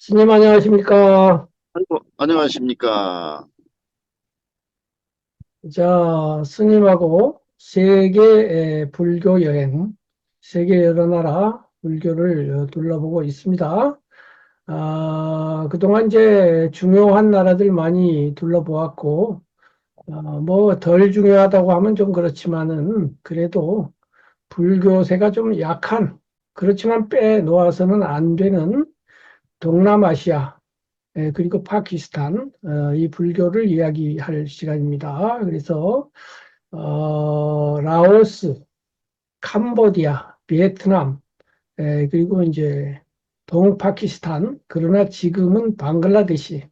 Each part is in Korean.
스님 안녕하십니까? 아이고, 안녕하십니까. 자, 스님하고 세계 불교 여행, 세계 여러 나라 불교를 둘러보고 있습니다. 그동안 이제 중요한 나라들 많이 둘러보았고, 뭐 덜 중요하다고 하면 좀 그렇지만은 그래도 불교세가 좀 약한, 그렇지만 빼놓아서는 안 되는 동남아시아, 그리고 파키스탄, 이 불교를 이야기할 시간입니다. 그래서, 라오스, 캄보디아, 베트남, 그리고 이제 동파키스탄, 그러나 지금은 방글라데시,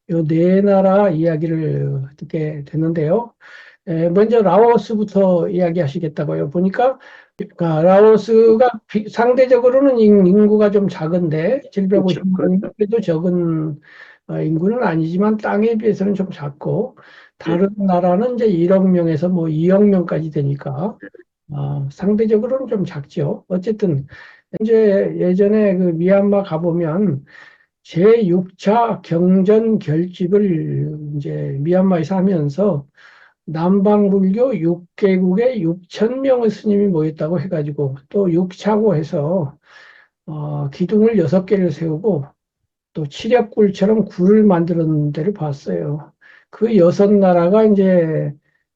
이 네 나라 이야기를 듣게 됐는데요. 먼저 라오스부터 이야기하시겠다고요. 보니까 라오스가 상대적으로는 인구가 좀 작은데 그렇죠. 750만 그래도 적은 인구는 아니지만 땅에 비해서는 좀 작고 예, 다른 나라는 이제 1억 명에서 뭐 2억 명까지 되니까 상대적으로는 좀 작죠. 어쨌든 이제 예전에 그 미얀마 가보면 제6차 경전 결집을 이제 미얀마에서 하면서 남방불교 6개국에 6천 명의 스님이 모였다고 해가지고 또 6차고 해서 기둥을 6개를 세우고 또 칠흑굴처럼 굴을 만드는 데를 봤어요. 그 6나라가 이제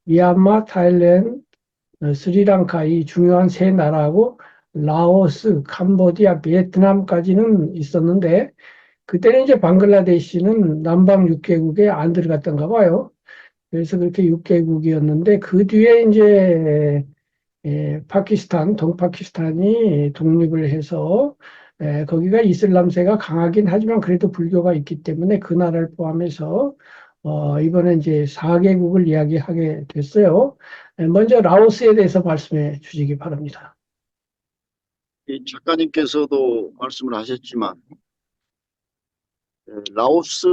미얀마, 타일랜드, 스리랑카 이 중요한 세 나라하고 라오스, 캄보디아, 베트남까지는 있었는데 그때는 이제 방글라데시는 남방 6개국에 안 들어갔던가 봐요. 그래서 그렇게 6개국이었는데 그 뒤에 이제 파키스탄, 동파키스탄이 독립을 해서 거기가 이슬람세가 강하긴 하지만 그래도 불교가 있기 때문에 그 나라를 포함해서 이번에 이제 4개국을 이야기하게 됐어요. 먼저 라오스에 대해서 말씀해 주시기 바랍니다. 이 작가님께서도 말씀을 하셨지만, 라오스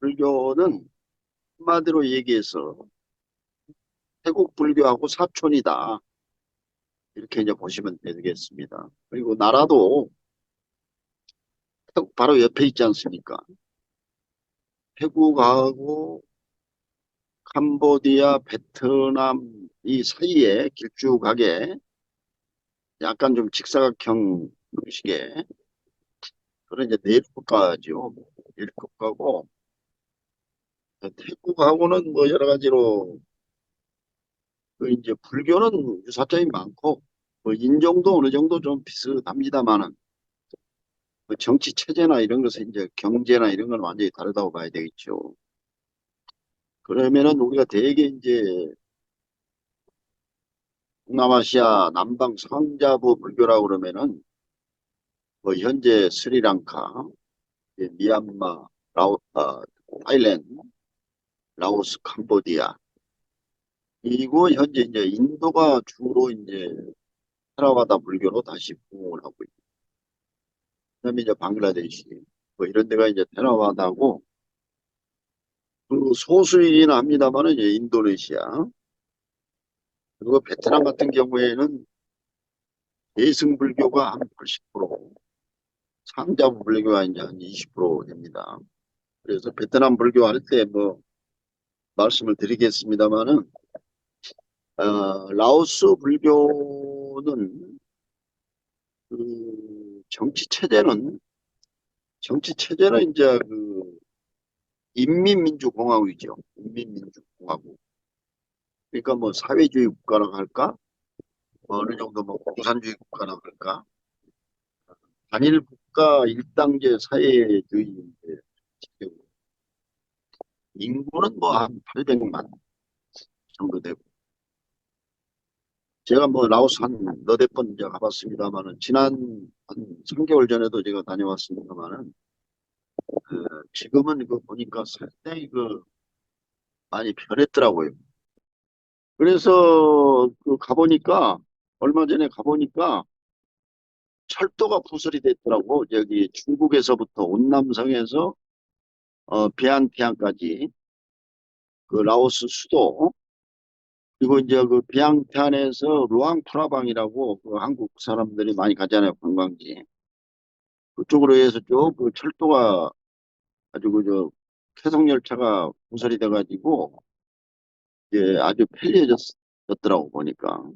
불교는 한마디로 얘기해서 태국 불교하고 사촌이다. 이렇게 이제 보시면 되겠습니다. 그리고 나라도 태국 바로 옆에 있지 않습니까? 태국하고 캄보디아, 베트남 이 사이에 길쭉하게 약간 좀 직사각형 형식의 그런 이제 내륙국가죠. 내륙국가고 태국하고는 뭐 여러 가지로 그 이제 불교는 유사점이 많고 뭐 인종도 어느 정도 좀 비슷합니다만은 그 정치 체제나 이런 것은 이제 경제나 이런 건 완전히 다르다고 봐야 되겠죠. 그러면은 우리가 대개 이제 동남아시아 남방 상자부 불교라고 그러면은 뭐 현재 스리랑카, 이제 미얀마, 타일랜드, 라오스, 캄보디아 그리고 현재 이제 인도가 주로 이제 테라와다 불교로 다시 부흥을 하고 있고 그다음에 이제 방글라데시 뭐 이런 데가 이제 테라와다고 그리고 소수이긴 합니다만은 이제 인도네시아 그리고 베트남 같은 경우에는 대승 불교가 한 80%, 상자부 불교가 이제 한 20% 됩니다. 그래서 베트남 불교 할 때 뭐 말씀을 드리겠습니다만은 라오스 불교는 그 정치 체제는 이제 그 인민민주공화국이죠. 인민민주공화국. 그러니까 뭐 사회주의 국가라고 할까? 뭐 어느 정도 뭐 공산주의 국가라고 할까? 단일 국가 일당제 사회주의인데 지금 인구는 뭐 한 800만 정도 되고 제가 뭐 라오스 한 너댓 번 이제 가봤습니다만은 지난 한 3개월 전에도 제가 다녀왔습니다만은 지금은 그 보니까 상당히 그 많이 변했더라고요. 그래서 그 가보니까 얼마 전에 가보니까 철도가 부설이 됐더라고. 여기 중국에서부터 운남성에서 비안티안까지 그 라오스 수도 그리고 이제 그 비앙티안에서 루앙프라방이라고 그 한국 사람들이 많이 가잖아요 관광지. 그쪽으로 해서 쭉 그 철도가 아주 그저 쾌속열차가 부설이 돼가지고 이제 아주 편리해졌더라고 보니까.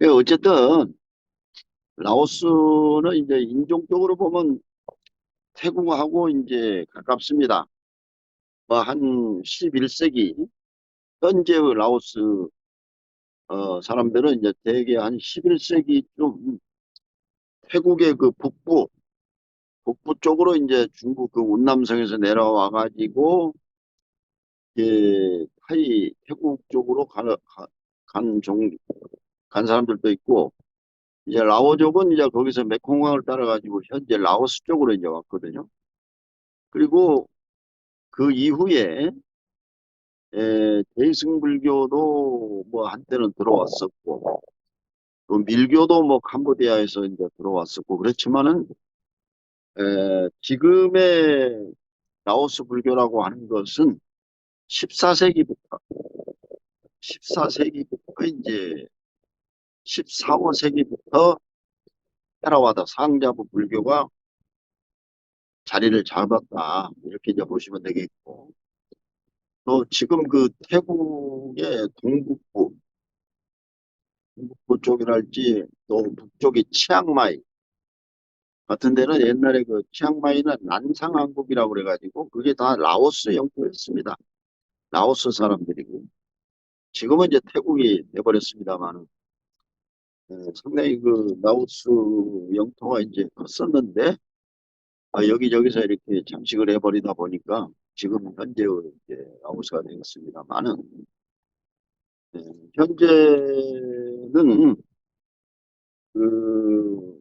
어쨌든 라오스는 이제 인종적으로 보면 태국하고 이제 가깝습니다. 뭐 한 11세기 현재의 라오스 사람들은 이제 대개 한 11세기쯤 태국의 그 북부 쪽으로 이제 중국 그 운남성에서 내려와 가지고 이제 태국 쪽으로 간 간 사람들도 있고 이제 라오족은 이제 거기서 메콩강을 따라 가지고 현재 라오스 쪽으로 이제 왔거든요. 그리고 그 이후에 대승불교도 뭐 한때는 들어왔었고 또 밀교도 뭐 캄보디아에서 이제 들어왔었고 그렇지만은 지금의 라오스 불교라고 하는 것은 14세기부터 14세기부터 이제 14, 5세기부터 테라와다 상자부 불교가 자리를 잡았다 이렇게 이제 보시면 되겠고 또 지금 그 태국의 동북부 쪽이랄지 또 북쪽의 치앙마이 같은 데는 옛날에 그 치앙마이는 난상왕국이라고 그래가지고 그게 다 라오스 영토였습니다. 라오스 사람들이고 지금은 이제 태국이 돼버렸습니다만 상당히 그 라오스 영토가 이제 컸었는데 여기저기서 이렇게 잠식을 해버리다 보니까 지금 현재의 이제 라오스가 되었습니다만은 현재는 그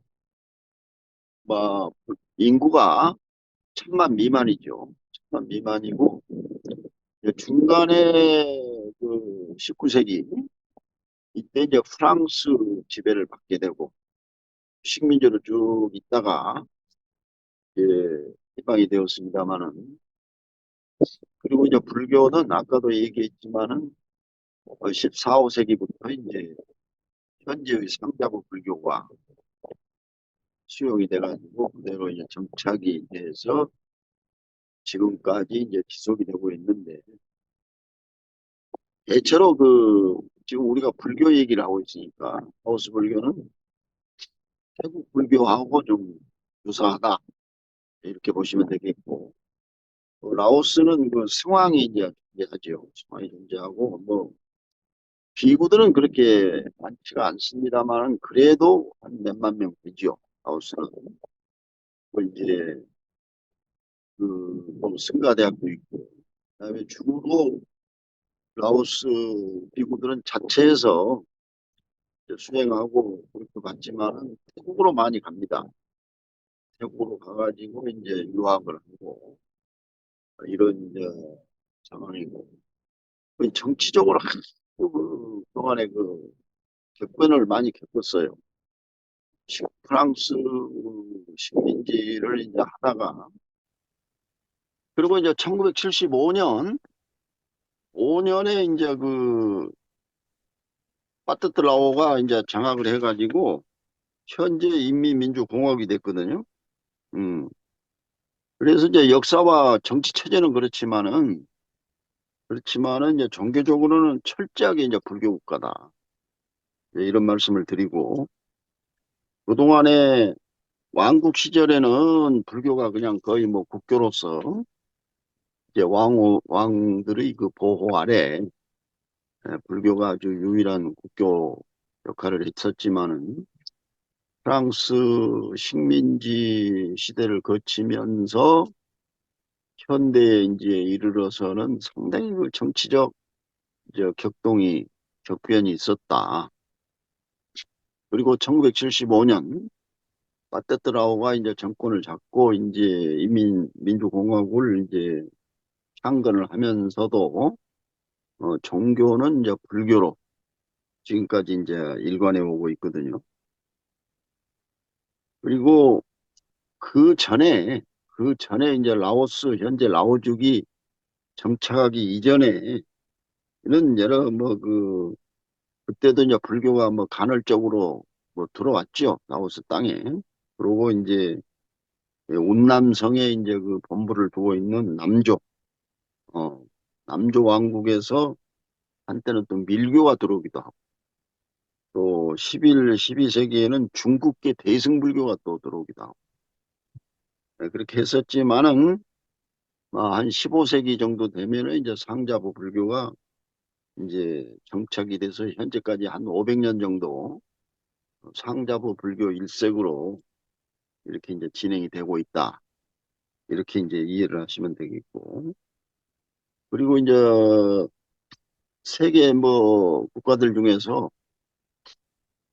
뭐 인구가 1,000만 미만이죠. 1,000만 미만이고 중간에 그 19세기 이때 이제 프랑스 지배를 받게 되고 식민지로 쭉 있다가 이제 해방이 되었습니다마는 그리고 이제 불교는 아까도 얘기했지만은 14, 5세기부터 이제 현재의 상자부 불교가 수용이 돼가지고 그대로 이제 정착이 돼서 지금까지 이제 지속이 되고 있는데 대체로 그 지금 우리가 불교 얘기를 하고 있으니까 하우스 불교는 태국 불교하고 좀 유사하다 이렇게 보시면 되겠고 라오스는 그 성황이 이제 존재하죠. 성황이 존재하고 뭐 비구들은 그렇게 많지가 않습니다만 그래도 한 몇만 명 되죠. 라오스는 뭐 이제 그뭐 승가대학도 있고 그다음에 주로 라오스 비구들은 자체에서 수행하고 그렇게 갔지만은 태국으로 많이 갑니다. 태국으로 가가지고 이제 유학을 하고 이런 이제 상황이고 그 정치적으로 그 동안에 그 격변을 많이 겪었어요. 프랑스 식민지를 이제 하다가 그리고 이제 1975년 5년에 이제 그 파트트라오가 이제 장악을 해가지고 현재 인민민주공화국이 됐거든요. 그래서 이제 역사와 정치 체제는 그렇지만은 이제 종교적으로는 철저하게 이제 불교 국가다. 이런 말씀을 드리고 그동안에 왕국 시절에는 불교가 그냥 거의 뭐 국교로서 이제 왕들의 그 보호 아래 불교가 아주 유일한 국교 역할을 했었지만은 프랑스 식민지 시대를 거치면서 현대에 이제 이르러서는 상당히 그 정치적 격변이 있었다. 그리고 1975년 파테트라오가 이제 정권을 잡고 이제 민주공화국을 이제 창건을 하면서도 종교는 이제 불교로 지금까지 이제 일관해 오고 있거든요. 그리고 그 전에 이제 현재 라오죽이 정착하기 이전에는 여러 그때도 이제 불교가 뭐 간헐적으로 뭐 들어왔죠. 라오스 땅에. 그리고 이제 운남성에 이제 그 본부를 두고 있는 어, 남조 왕국에서 한때는 또 밀교가 들어오기도 하고, 또 12세기에는 중국계 대승불교가 또 들어오기도 하고, 네, 그렇게 했었지만은, 한 15세기 정도 되면은 이제 상자부 불교가 이제 정착이 돼서 현재까지 한 500년 정도 상자부 불교 일색으로 이렇게 이제 진행이 되고 있다. 이렇게 이제 이해를 하시면 되겠고. 그리고 이제 세계 뭐 국가들 중에서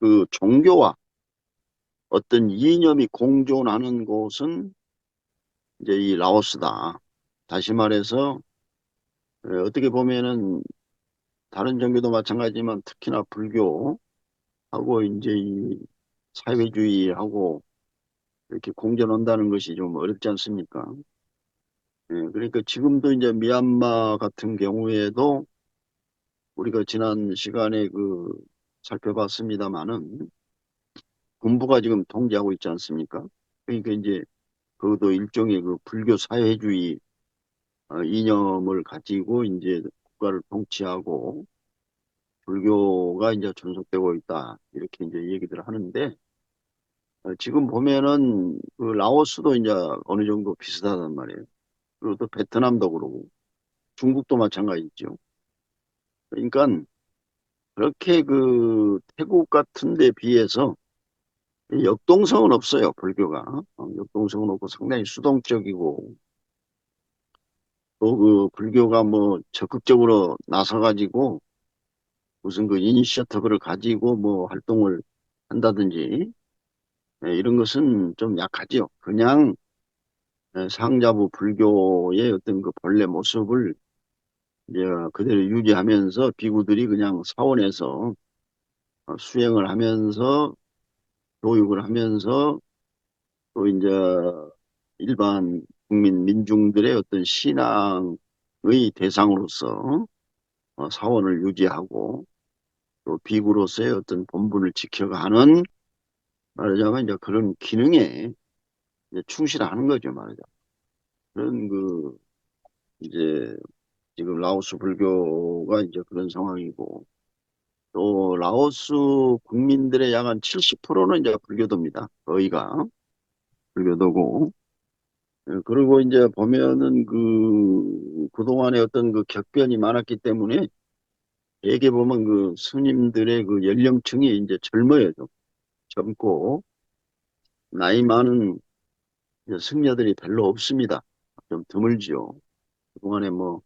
그 종교와 어떤 이념이 공존하는 곳은 이제 이 라오스다. 다시 말해서 어떻게 보면은 다른 종교도 마찬가지지만 특히나 불교하고 이제 이 사회주의하고 이렇게 공존한다는 것이 좀 어렵지 않습니까? 그러니까 지금도 이제 미얀마 같은 경우에도 우리가 지난 시간에 살펴봤습니다마는 군부가 지금 통제하고 있지 않습니까? 그러니까 이제 그것도 일종의 그 불교 사회주의 이념을 가지고 이제 국가를 통치하고 불교가 이제 존속되고 있다. 이렇게 이제 얘기들을 하는데 지금 보면은 그 라오스도 이제 어느 정도 비슷하단 말이에요. 그리고 또 베트남도 그러고 중국도 마찬가지죠. 그러니까 그렇게 그 태국 같은 데 비해서 역동성은 없어요, 불교가. 역동성은 없고 상당히 수동적이고 또 그 불교가 뭐 적극적으로 나서가지고 무슨 그 이니셔티브를 가지고 뭐 활동을 한다든지 이런 것은 좀 약하죠. 그냥 상자부 불교의 어떤 그 본래 모습을 이제 그대로 유지하면서 비구들이 그냥 사원에서 수행을 하면서 교육을 하면서 또 이제 일반 국민 민중들의 어떤 신앙의 대상으로서 사원을 유지하고 또 비구로서의 어떤 본분을 지켜가는 말하자면 이제 그런 기능에 이제 충실하는 거죠, 말하자면. 그런 이제 지금 라오스 불교가 이제 그런 상황이고 또 라오스 국민들의 약 한 70%는 이제 불교도입니다. 거의가 불교도고. 그리고 이제 보면은 그동안에 어떤 그 격변이 많았기 때문에 대개 보면 그 스님들의 그 연령층이 이제 젊어요. 좀 젊고 나이 많은 이제 승려들이 별로 없습니다. 좀 드물지요. 그동안에 뭐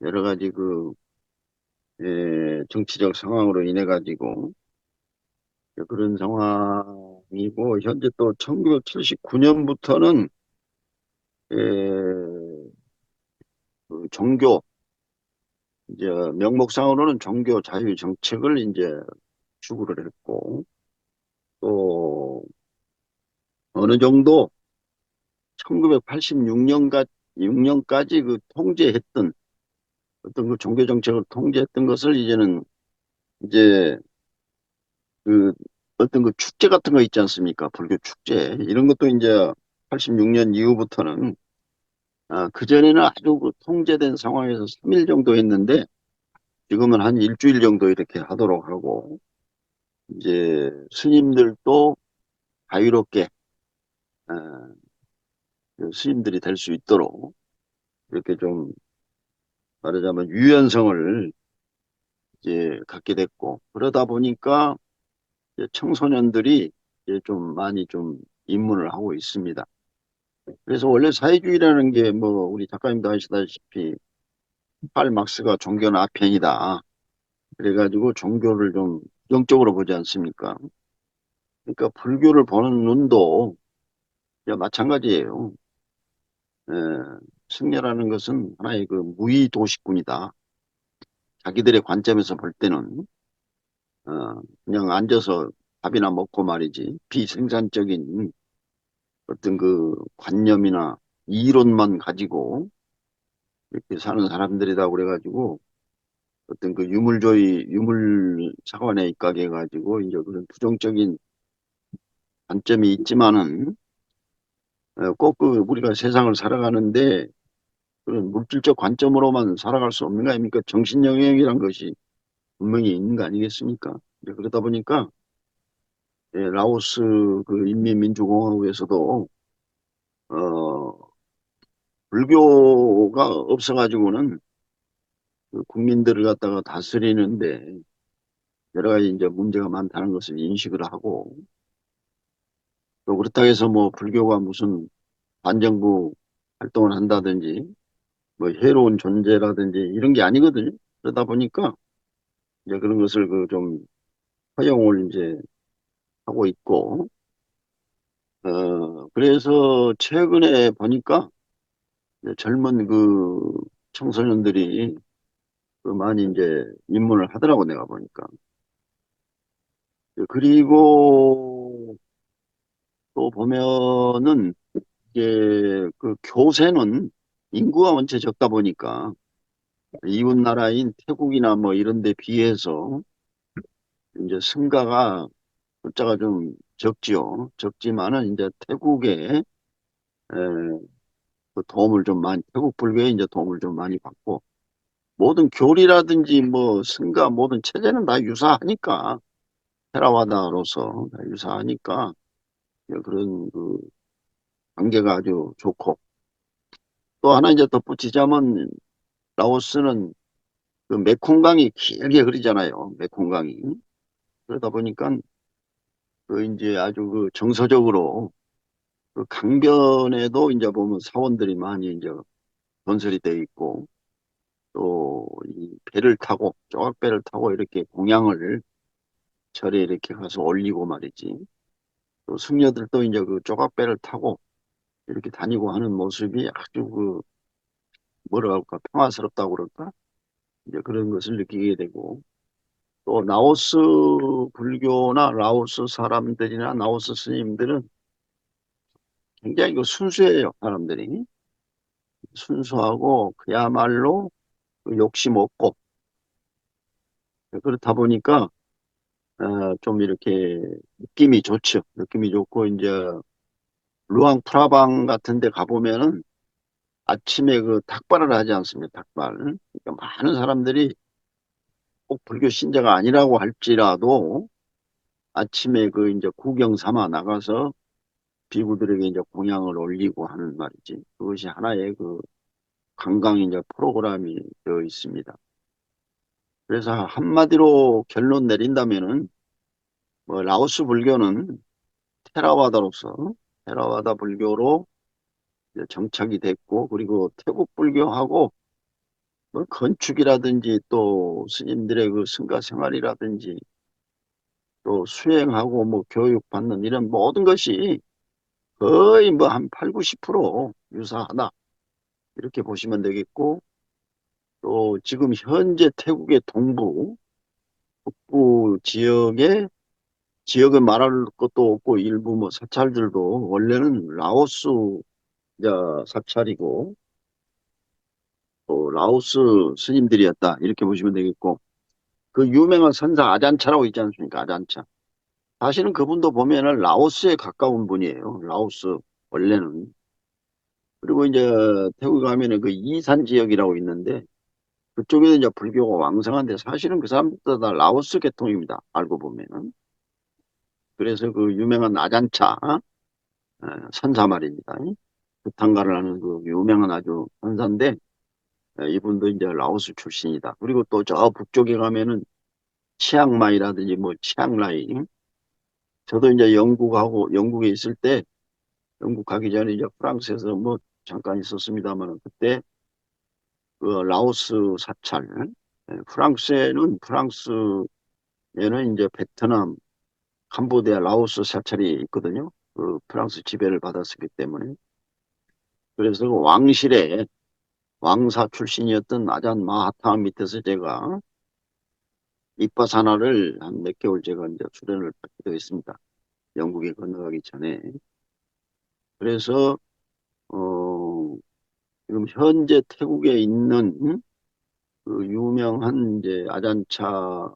여러 가지 정치적 상황으로 인해 가지고 그런 상황이고 현재 또 1979년부터는 그 종교 이제 명목상으로는 종교 자유 정책을 이제 추구를 했고 또 어느 정도 1986년까지 그 통제했던 어떤 그 종교 정책을 통제했던 것을 이제는 이제 그 어떤 그 축제 같은 거 있지 않습니까? 불교 축제 이런 것도 이제 86년 이후부터는 그전에는 아주 그 통제된 상황에서 3일 정도 했는데 지금은 한 일주일 정도 이렇게 하도록 하고 이제 스님들도 자유롭게 어, 그 스님들이 될 수 있도록 이렇게 좀 말하자면 유연성을 이제 갖게 됐고 그러다 보니까 이제 청소년들이 이제 좀 많이 좀 입문을 하고 있습니다. 그래서 원래 사회주의라는 게 뭐 우리 작가님도 아시다시피 칼 막스가 종교는 아편이다. 그래가지고 종교를 좀 부정적으로 보지 않습니까? 그러니까 불교를 보는 눈도 이제 마찬가지예요. 에, 승려라는 것은 하나의 그 무의도식군이다. 자기들의 관점에서 볼 때는 그냥 앉아서 밥이나 먹고 말이지 비생산적인 어떤 그 관념이나 이론만 가지고 이렇게 사는 사람들이다 그래가지고 어떤 그 유물사관에 입각해 가지고 이제 그런 부정적인 관점이 있지만은 꼭 그 우리가 세상을 살아가는데 그런 물질적 관점으로만 살아갈 수 없는 거 아닙니까? 정신 영역이란 것이 분명히 있는 거 아니겠습니까? 이제 그러다 보니까 라오스 그 인민민주공화국에서도 어, 불교가 없어가지고는 그 국민들을 갖다가 다스리는데 여러 가지 이제 문제가 많다는 것을 인식을 하고 또 그렇다고 해서 뭐 불교가 무슨 반정부 활동을 한다든지 뭐 해로운 존재라든지 이런 게 아니거든요. 그러다 보니까 이제 그런 것을 그 좀 허용을 이제 하고 있고 그래서 최근에 보니까 이제 젊은 그 청소년들이 그 많이 이제 입문을 하더라고 내가 보니까. 그리고 또 보면은 이게 그 교세는 인구가 원체 적다 보니까 이웃 나라인 태국이나 뭐 이런 데 비해서 이제 성가가 숫자가 좀 적지요. 적지만은 이제 태국에 그 도움을 좀 많이 태국 불교에 이제 도움을 좀 많이 받고 모든 교리라든지 뭐 성가 모든 체제는 다 유사하니까 테라와다로서 다 유사하니까 그런 그 관계가 아주 좋고 또 하나 이제 덧붙이자면 라오스는 그 메콩강이 길게 흐르잖아요. 메콩강이. 그러다 보니까 그 이제 아주 그 정서적으로 그 강변에도 이제 보면 사원들이 많이 이제 건설이 되어 있고 또 이 배를 타고 조각배를 타고 이렇게 공양을 절에 이렇게 가서 올리고 말이지. 또 승려들도 이제 그 조각배를 타고 이렇게 다니고 하는 모습이 아주 그 뭐라 할까 평화스럽다고 그럴까 이제 그런 것을 느끼게 되고 또 라오스 불교나 라오스 사람들이나 라오스 스님들은 굉장히 그 순수해요 사람들이 순수하고 그야말로 그 욕심 없고 그렇다 보니까 좀 이렇게 느낌이 좋죠 느낌이 좋고 이제 루앙 프라방 같은 데 가보면은 아침에 그 닭발을 하지 않습니까 닭발 그러니까 많은 사람들이 꼭 불교 신자가 아니라고 할지라도 아침에 그 이제 구경 삼아 나가서 비구들에게 이제 공양을 올리고 하는 말이지. 그것이 하나의 그 관광 이제 프로그램이 되어 있습니다. 그래서 한마디로 결론 내린다면은 뭐 라오스 불교는 테라와다로서 테라와다 불교로 이제 정착이 됐고 그리고 태국 불교하고 뭐 건축이라든지 또 스님들의 그 성가 생활이라든지 또 수행하고 뭐 교육받는 이런 모든 것이 거의 뭐 한 8, 90% 유사하다. 이렇게 보시면 되겠고, 또 지금 현재 태국의 동부, 북부 지역을 말할 것도 없고, 일부 뭐 사찰들도 원래는 라오스 사찰이고, 또 라오스 스님들이었다. 이렇게 보시면 되겠고, 그 유명한 선사 아잔차라고 있지 않습니까? 아잔차. 사실은 그분도 보면은 라오스에 가까운 분이에요. 라오스, 원래는. 그리고 이제 태국 가면은 그 이산 지역이라고 있는데 그쪽에는 이제 불교가 왕성한데 사실은 그 사람들 다 라오스 계통입니다. 알고 보면은. 그래서 그 유명한 아잔차 선사 말입니다. 부탄가를 하는 그 유명한 아주 선사인데 이분도 이제 라오스 출신이다. 그리고 또 저 북쪽에 가면은 치앙마이라든지 뭐 치앙라이. 저도 이제 영국에 있을 때 영국 가기 전에 이제 프랑스에서 뭐 잠깐 있었습니다만 그때 그 라오스 사찰, 프랑스에는 이제 베트남, 캄보디아, 라오스 사찰이 있거든요. 그 프랑스 지배를 받았었기 때문에. 그래서 그 왕실의 왕사 출신이었던 아잔 마하탕 밑에서 제가 입바사나를 한 몇 개월 제가 이제 수련을 받게 되었습니다. 영국에 건너가기 전에. 그래서, 지금 현재 태국에 있는 그 유명한 이제 아잔차를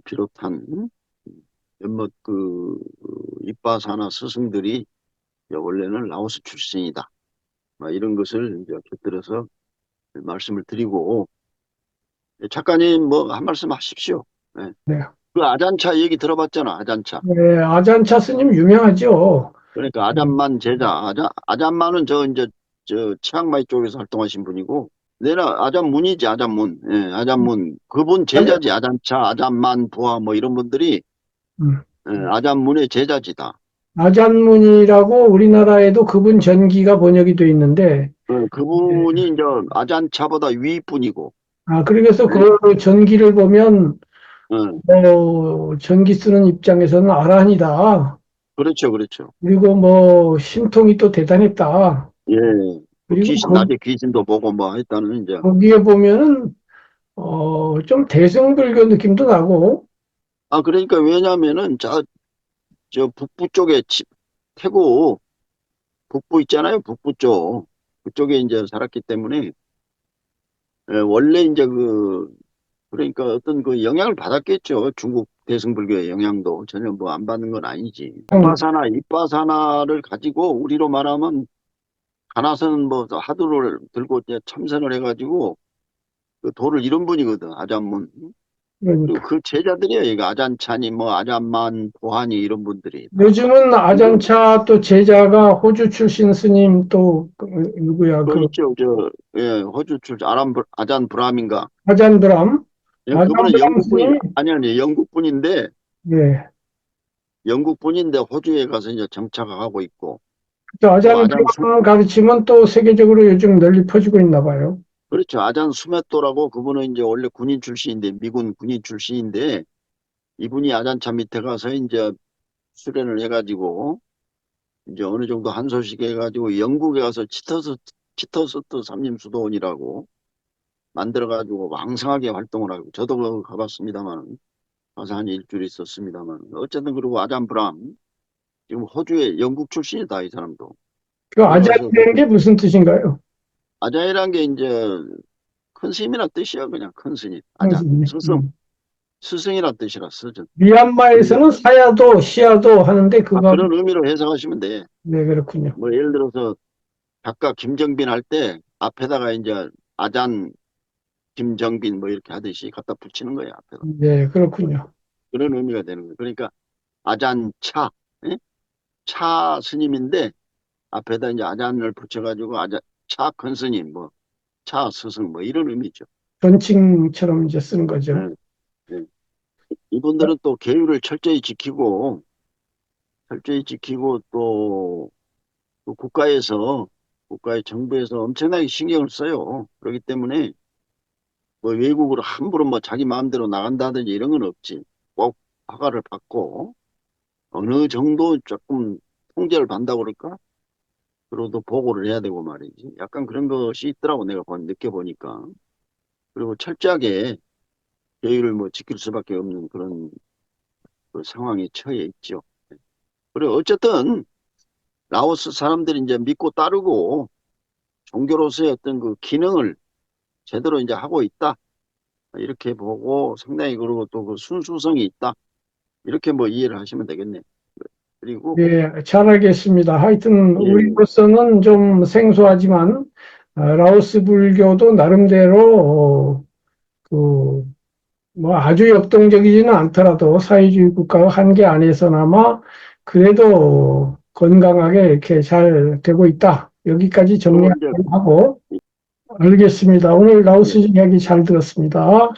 비롯한 뭐 입바사나 스승들이 원래는 라오스 출신이다. 뭐 이런 것을 이제 곁들여서 말씀을 드리고, 작가님 뭐 한 말씀 하십시오. 네. 네. 그 아잔차 얘기 들어봤잖아, 아잔차. 네, 아잔차 스님 유명하죠. 그러니까 아잔만 제자, 아잔만은 저 치앙마이 쪽에서 활동하신 분이고, 내가 아잔문이지, 아잔문. 예, 아잔문. 그분 제자지, 아잔차, 아잔만, 부하 뭐 이런 분들이 음. 아잔문의 제자지다. 아잔문이라고 우리나라에도 그분 전기가 번역이 돼 있는데, 그분이 이제 아잔차보다 위뿐이고, 그래서 예, 그 전기를 보면, 예, 전기 쓰는 입장에서는 아란이다. 그렇죠, 그렇죠. 그리고 뭐, 신통이 또 대단했다. 예, 뭐 그리고 낮에 귀신도 보고 뭐 했다는 이제, 거기에 보면은, 좀 대승불교 느낌도 나고, 그러니까 왜냐면은 저 북부 쪽에 태국 북부 있잖아요, 북부 쪽. 그쪽에 이제 살았기 때문에, 원래 이제 그러니까 어떤 그 영향을 받았겠죠. 중국 대승불교의 영향도 전혀 뭐 안 받는 건 아니지. 입바사나를 가지고 우리로 말하면 가나선 뭐 하두를 들고 이제 참선을 해가지고 그 도를 이룬 분이거든, 아잔문. 그리고 그러니까. 그 제자들이야, 이거 아잔차니 뭐 아잔만, 보하니 이런 분들이 다. 요즘은 아잔차 또 제자가 호주 출신 스님 또, 누구야, 그 있죠, 호주 출신 아잔 브람인가. 아잔브람. 예, 그분은 아잔브람 스님이, 아니, 영국 분인데, 예. 호주에 가서 이제 정착하고 있고, 또 또 아잔 수, 아잔브람 가르치면 또 세계적으로 요즘 널리 퍼지고 있나 봐요. 그렇죠. 아잔 수메토라고 그분은 이제 원래 군인 출신인데, 미군 군인 출신인데, 이분이 아잔차 밑에 가서 이제 수련을 해가지고, 이제 어느 정도 한소식 해가지고, 영국에 가서 치터스트 삼림수도원이라고 만들어가지고 왕성하게 활동을 하고, 저도 그 가봤습니다만, 가서 한 일주일 있었습니다만, 어쨌든 그리고 아잔 브람, 지금 호주의 영국 출신이다, 이 사람도. 그 그래가지고 아잔이라는 게 무슨 뜻인가요? 아자이란 게 이제 큰 스님이란 뜻이야, 그냥 큰 스님. 아자, 선생님. 스승이란 뜻이라 쓰죠. 그러니까, 미얀마에서는 사야도, 시야도 하는데 그거, 그런 의미로 해석하시면 돼. 네, 그렇군요. 뭐 예를 들어서 작가 김정빈 할 때 앞에다가 이제 아잔 김정빈 뭐 이렇게 하듯이 갖다 붙이는 거야, 앞에다. 네, 그렇군요. 그런 의미가 되는 거예요. 그러니까 아잔차, 예? 차 스님인데 앞에다 이제 아잔을 붙여가지고 차 큰 스님, 뭐 차 스승 뭐 이런 의미죠. 존칭처럼 이제 쓰는 거죠. 예, 예. 이분들은 또 계율을 철저히 지키고 또 국가의 정부에서 엄청나게 신경을 써요. 그렇기 때문에 뭐 외국으로 함부로 뭐 자기 마음대로 나간다든지 이런 건 없지. 꼭 허가를 받고 어느 정도 조금 통제를 받는다고 그럴까? 그래도 보고를 해야 되고 말이지. 약간 그런 것이 있더라고 내가 느껴보니까. 그리고 철저하게 계율을 뭐 지킬 수밖에 없는 그런 그 상황에 처해 있죠. 그리고 어쨌든 라오스 사람들이 이제 믿고 따르고 종교로서의 어떤 그 기능을 제대로 이제 하고 있다. 이렇게 보고 상당히 그리고 또 그 순수성이 있다. 이렇게 뭐 이해를 하시면 되겠네요. 그리고 예, 잘 알겠습니다. 하여튼 예, 우리로서는 좀 생소하지만 라오스 불교도 나름대로 뭐 아주 역동적이지는 않더라도 사회주의 국가 한계 안에서나마 그래도 건강하게 이렇게 잘 되고 있다. 여기까지 그리고 이제 정리하고 알겠습니다. 오늘 라오스 예. 이야기 잘 들었습니다.